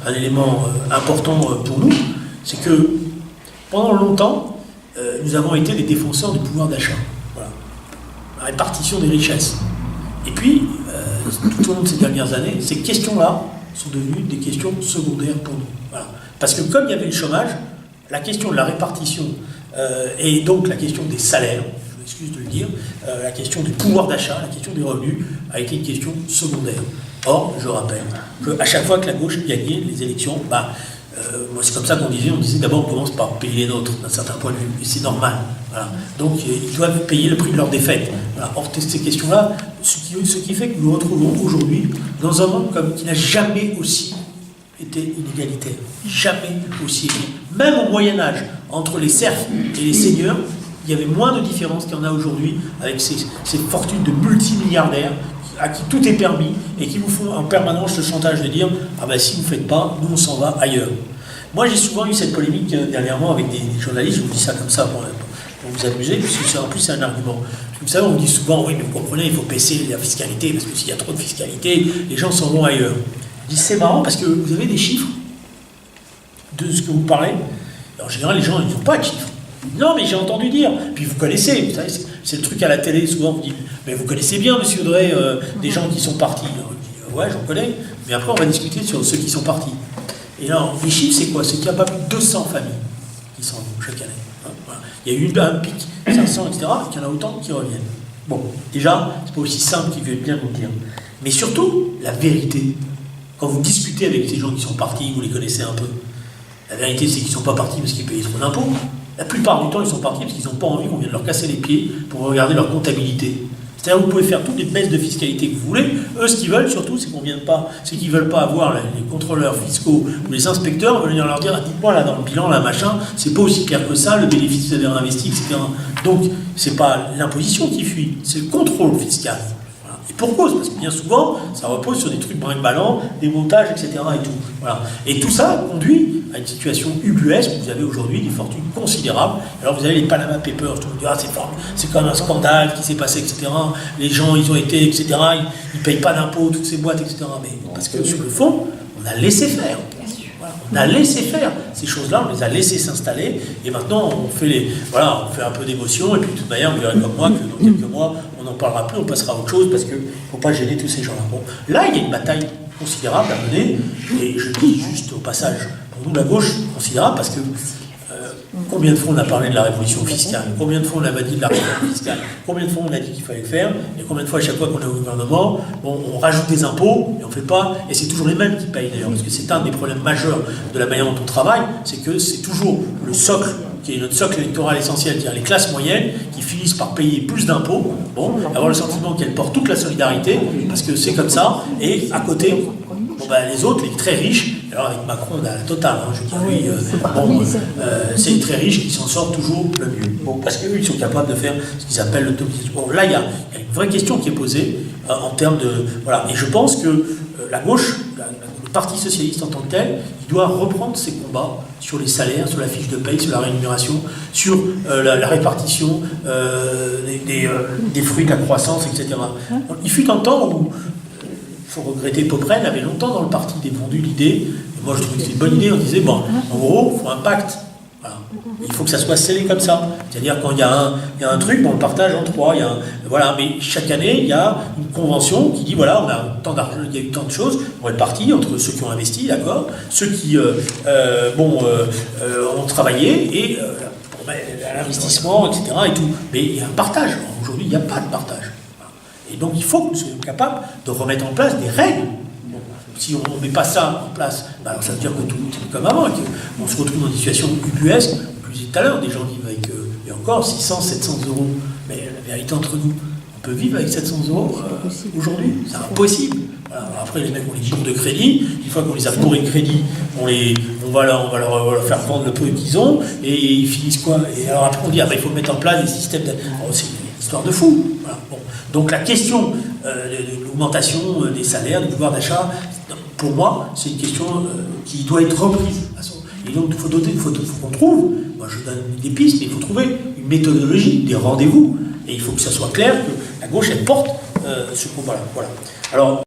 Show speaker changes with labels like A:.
A: un élément important pour nous, c'est que pendant longtemps, nous avons été des défenseurs du pouvoir d'achat. Voilà. La répartition des richesses. Et puis, tout au long de ces dernières années, ces questions-là sont devenues des questions secondaires pour nous. Voilà. Parce que comme il y avait le chômage, la question de la répartition et donc la question des salaires, je m'excuse de le dire, la question du pouvoir d'achat, la question des revenus a été une question secondaire. Or, je rappelle qu'à chaque fois que la gauche gagnait les élections, moi c'est comme ça qu'on disait d'abord on commence par payer les nôtres d'un certain point de vue, et c'est normal. Voilà. Donc ils doivent payer le prix de leur défaite. Voilà. Or, ces questions-là, ce qui fait que nous nous retrouvons aujourd'hui dans un monde qui n'a jamais aussi été inégalitaire. Jamais aussi. Même au Moyen-Âge, entre les serfs et les seigneurs, il y avait moins de différence qu'il y en a aujourd'hui avec ces fortunes de multimilliardaires à qui tout est permis et qui vous font en permanence le chantage de dire « Ah ben si vous ne faites pas, nous on s'en va ailleurs ». Moi j'ai souvent eu cette polémique dernièrement avec des journalistes, je vous dis ça comme ça pour vous amuser, parce que en plus c'est un argument. Vous savez, on me dit souvent « Oui mais vous comprenez, il faut baisser la fiscalité, parce que s'il y a trop de fiscalité, les gens s'en vont ailleurs ». Je dis c'est marrant parce que vous avez des chiffres de ce que vous parlez. En général les gens ils n'ont pas de chiffres. Non, mais j'ai entendu dire. Puis vous connaissez, vous savez, c'est le truc à la télé, souvent vous dites, mais vous connaissez bien, monsieur Drey, des gens qui sont partis. Alors, je dis, ouais, j'en connais, mais après on va discuter sur ceux qui sont partis. Et là, les chiffres, c'est quoi? C'est qu'il n'y a pas plus de 200 familles qui s'en vont chaque année. Hein, voilà. Il y a eu un pic, 500, etc., et qu'il y en a autant qui reviennent. Bon, déjà, c'est pas aussi simple qu'ils veulent bien vous le dire. Mais surtout, la vérité. Quand vous discutez avec ces gens qui sont partis, vous les connaissez un peu, la vérité, c'est qu'ils ne sont pas partis parce qu'ils payaient trop d'impôts. La plupart du temps, ils sont partis parce qu'ils n'ont pas envie qu'on vienne leur casser les pieds pour regarder leur comptabilité. C'est-à-dire vous pouvez faire toutes les baisses de fiscalité que vous voulez. Eux, ce qu'ils veulent surtout, c'est qu'on vienne pas, c'est qu'ils veulent pas avoir les contrôleurs fiscaux ou les inspecteurs venir leur dire, dites-moi là dans le bilan, là machin, c'est pas aussi clair que ça, le bénéfice que vous avez réinvesti, etc. Donc, c'est pas l'imposition qui fuit, c'est le contrôle fiscal. Voilà. Et pour cause, parce que bien souvent, ça repose sur des trucs brinque-ballants, des montages, etc. et tout. Voilà. Et tout ça conduit à une situation ubuesque où vous avez aujourd'hui des fortunes considérables. Alors vous avez les Panama Papers, tout le monde dit c'est quand même un scandale qui s'est passé, etc. Les gens, ils ont été, etc. Ils ne payent pas d'impôts, toutes ces boîtes, etc. Mais parce que sur le fond, on a laissé faire. Voilà, on a laissé faire ces choses-là, on les a laissés s'installer, et maintenant on fait on fait un peu d'émotion, et puis de toute manière, vous verrez comme moi que dans quelques mois, on n'en parlera plus, on passera à autre chose, parce qu'il ne faut pas gêner tous ces gens-là. Bon, là, il y a une bataille considérable à mener, et je dis juste au passage, pour nous, la gauche, considérable, parce que combien de fois on a parlé de la révolution fiscale, combien de fois on a dit de la réforme fiscale, combien de fois on a dit qu'il fallait le faire, et combien de fois à chaque fois qu'on est au gouvernement, on rajoute des impôts, et on ne fait pas, et c'est toujours les mêmes qui payent d'ailleurs, parce que c'est un des problèmes majeurs de la manière dont on travaille, c'est que c'est toujours le socle, qui est notre socle électoral essentiel, c'est-à-dire les classes moyennes, qui finissent par payer plus d'impôts, avoir le sentiment qu'elles portent toute la solidarité, parce que c'est comme ça, et à côté, les autres, les très riches, alors avec Macron, on a la totale, je veux dire, c'est les très riches qui s'en sortent toujours le mieux. Parce qu'eux, ils sont capables de faire ce qu'ils appellent l'automatisation. Bon, là, il y a une vraie question qui est posée en termes de... Voilà. Et je pense que la gauche, le Parti socialiste en tant que tel, il doit reprendre ses combats sur les salaires, sur la fiche de paye, sur la rémunération, sur la répartition des fruits de la croissance, etc. Donc, il fut un temps où... Il faut regretter Popren avait longtemps dans le parti défendu l'idée, et moi je trouvais que c'était une bonne idée, on disait, en gros, il faut un pacte. Voilà. Il faut que ça soit scellé comme ça. C'est-à-dire quand il y a un truc, on le partage en trois. Mais chaque année, il y a une convention qui dit, voilà, on a tant d'argent, il y a eu tant de choses, on répartit entre ceux qui ont investi, d'accord, ceux qui ont travaillé, et l'investissement, etc. et tout. Mais il y a un partage. Aujourd'hui, il n'y a pas de partage. Et donc, il faut que nous soyons capables de remettre en place des règles. Bon, si on ne met pas ça en place, ça veut dire que tout est comme avant, et qu'on se retrouve dans une situation ubuesque. Je vous disais tout à l'heure, des gens vivent avec, et encore, 600, 700 euros. Mais la vérité entre nous, on peut vivre avec 700 euros aujourd'hui. C'est impossible. Voilà. Après, les mecs ont les bourres de crédit. Une fois qu'on les a bourrés de crédit, on va leur faire vendre le peu qu'ils ont, et ils finissent quoi? Et alors après, on dit, il faut mettre en place des systèmes c'est une histoire de fou. Voilà. Bon. Donc la question de l'augmentation des salaires, du pouvoir d'achat, pour moi, c'est une question qui doit être reprise. Et donc il faut qu'on trouve, moi je donne des pistes, mais il faut trouver une méthodologie, des rendez-vous, et il faut que ça soit clair que la gauche, elle porte ce combat-là. Voilà. Alors,